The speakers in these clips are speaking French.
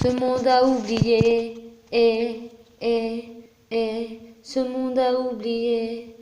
Ce monde a oublié, ce monde a oublié,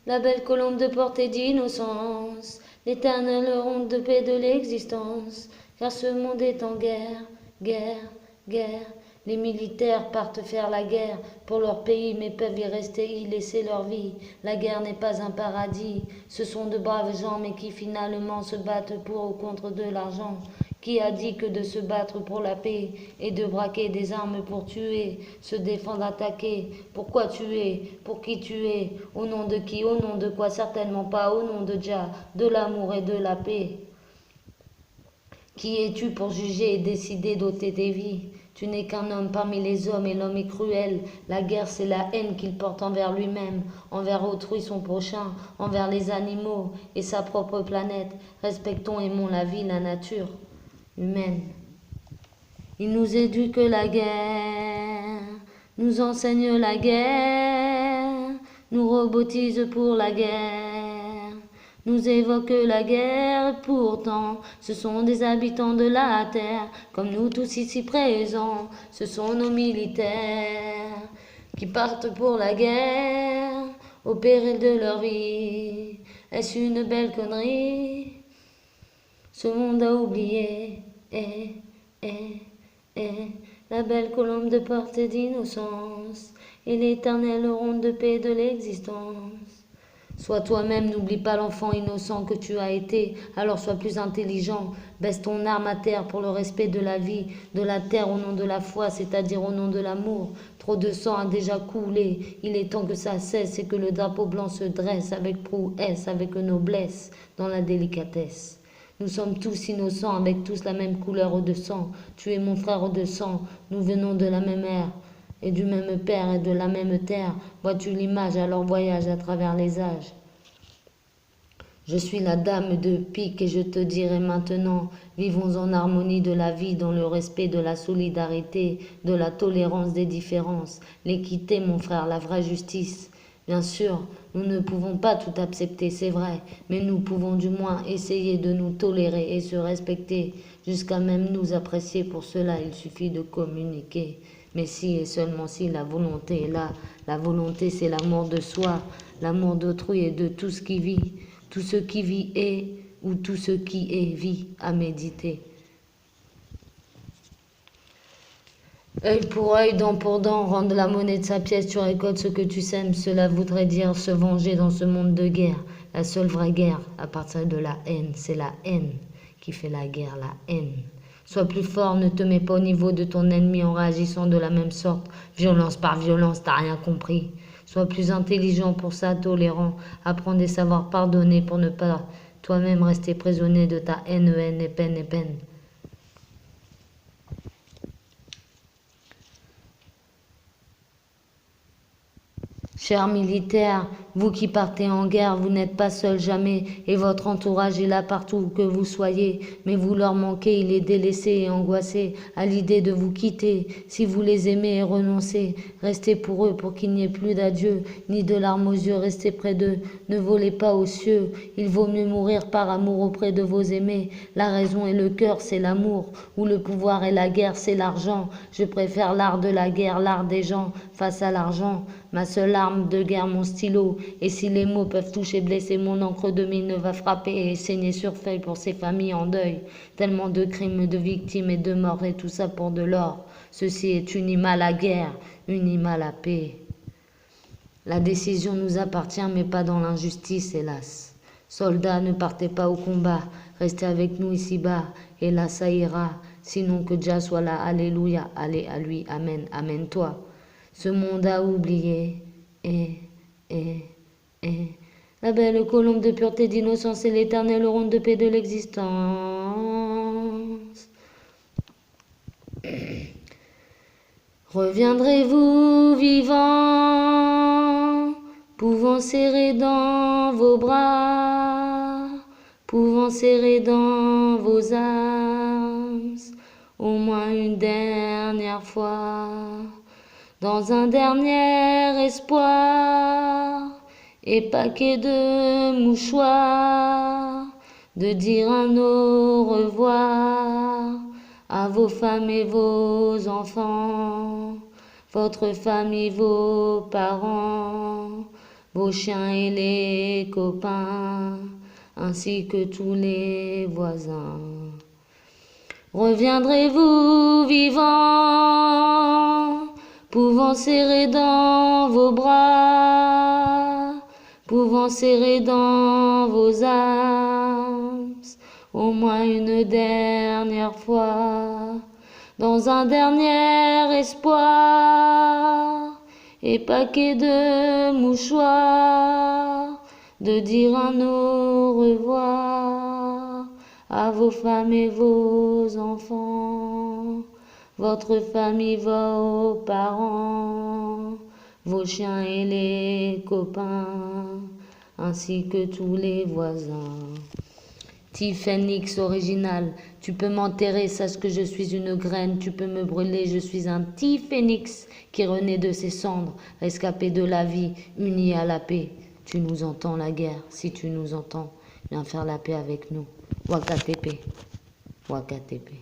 la belle colombe de portée d'innocence, l'éternelle ronde de paix de l'existence, car ce monde est en guerre, guerre, guerre. Les militaires partent faire la guerre pour leur pays, mais peuvent y rester, y laisser leur vie. La guerre n'est pas un paradis, ce sont de braves gens, mais qui finalement se battent pour ou contre de l'argent. Qui a dit que de se battre pour la paix et de braquer des armes pour tuer, se défendre, attaquer? Pourquoi tuer? Pour qui tuer? Au nom de qui? Au nom de quoi? Certainement pas au nom de Jah, de l'amour et de la paix. Qui es-tu pour juger et décider d'ôter tes vies? Tu n'es qu'un homme parmi les hommes et l'homme est cruel. La guerre, c'est la haine qu'il porte envers lui-même, envers autrui, son prochain, envers les animaux et sa propre planète. Respectons, aimons la vie, la nature humaine. Il nous éduque la guerre, nous enseigne la guerre, nous robotise pour la guerre, nous évoque la guerre. Pourtant, ce sont des habitants de la terre, comme nous tous ici présents. Ce sont nos militaires qui partent pour la guerre, au péril de leur vie. Est-ce une belle connerie? Ce monde a oublié, la belle colombe de portée d'innocence et l'éternelle ronde de paix de l'existence. Sois toi-même, n'oublie pas l'enfant innocent que tu as été, alors sois plus intelligent. Baisse ton arme à terre pour le respect de la vie, de la terre au nom de la foi, c'est-à-dire au nom de l'amour. Trop de sang a déjà coulé, il est temps que ça cesse et que le drapeau blanc se dresse avec prouesse, avec noblesse, dans la délicatesse. Nous sommes tous innocents, avec tous la même couleur de sang. Tu es mon frère de sang, nous venons de la même ère, et du même père et de la même terre. Vois-tu l'image, alors voyage à travers les âges. Je suis la dame de pique et je te dirai maintenant, vivons en harmonie de la vie, dans le respect de la solidarité, de la tolérance des différences, l'équité, mon frère, la vraie justice. Bien sûr, nous ne pouvons pas tout accepter, c'est vrai, mais nous pouvons du moins essayer de nous tolérer et se respecter, jusqu'à même nous apprécier. Pour cela, il suffit de communiquer. Mais si et seulement si la volonté est là, la volonté c'est l'amour de soi, l'amour d'autrui et de tout ce qui vit. Tout ce qui vit est, ou tout ce qui est vit, à méditer. Œil pour œil, dent pour dent, rendre la monnaie de sa pièce, tu récoltes ce que tu sèmes. Cela voudrait dire se venger dans ce monde de guerre. La seule vraie guerre, à partir de la haine, c'est la haine qui fait la guerre, la haine. Sois plus fort, ne te mets pas au niveau de ton ennemi en réagissant de la même sorte. Violence par violence, t'as rien compris. Sois plus intelligent pour ça, tolérant. Apprends des savoirs pardonner pour ne pas toi-même rester prisonnier de ta haine et peine. Chers militaires, vous qui partez en guerre, vous n'êtes pas seuls jamais, et votre entourage est là partout où que vous soyez, mais vous leur manquez, il est délaissé et angoissé à l'idée de vous quitter. Si vous les aimez et renoncez, restez pour eux pour qu'il n'y ait plus d'adieu, ni de larmes aux yeux, restez près d'eux, ne volez pas aux cieux, il vaut mieux mourir par amour auprès de vos aimés. La raison et le cœur, c'est l'amour, ou le pouvoir et la guerre, c'est l'argent. Je préfère l'art de la guerre, l'art des gens, face à l'argent. Ma seule arme de guerre, mon stylo, et si les mots peuvent toucher, blesser, mon encre de mine va frapper et saigner sur feuille pour ces familles en deuil. Tellement de crimes, de victimes et de morts, et tout ça pour de l'or. Ceci est une hymne à la guerre, une hymne à la paix. La décision nous appartient, mais pas dans l'injustice, hélas. Soldats, ne partez pas au combat, restez avec nous ici-bas, et là ça ira, sinon que Jah soit là, alléluia, allez à lui, amen, amen toi. Ce monde a oublié, la belle colombe de pureté, d'innocence et l'éternelle ronde de paix de l'existence. Reviendrez-vous vivant, pouvant serrer dans vos bras, pouvant serrer dans vos armes, au moins une dernière fois. Dans un dernier espoir et paquet de mouchoirs, de dire un au revoir à vos femmes et vos enfants, votre famille, vos parents, vos chiens et les copains, ainsi que tous les voisins. Reviendrez-vous vivant, pouvant serrer dans vos bras, pouvant serrer dans vos armes, au moins une dernière fois, dans un dernier espoir, et paquet de mouchoirs, de dire un au revoir à vos femmes et vos enfants, votre famille, vos parents, vos chiens et les copains, ainsi que tous les voisins. Petit phénix original, tu peux m'enterrer, sache que je suis une graine, tu peux me brûler, je suis un petit phénix qui renaît de ses cendres, rescapé de la vie, uni à la paix. Tu nous entends la guerre, si tu nous entends, viens faire la paix avec nous. Wakatepe, Wakatepe.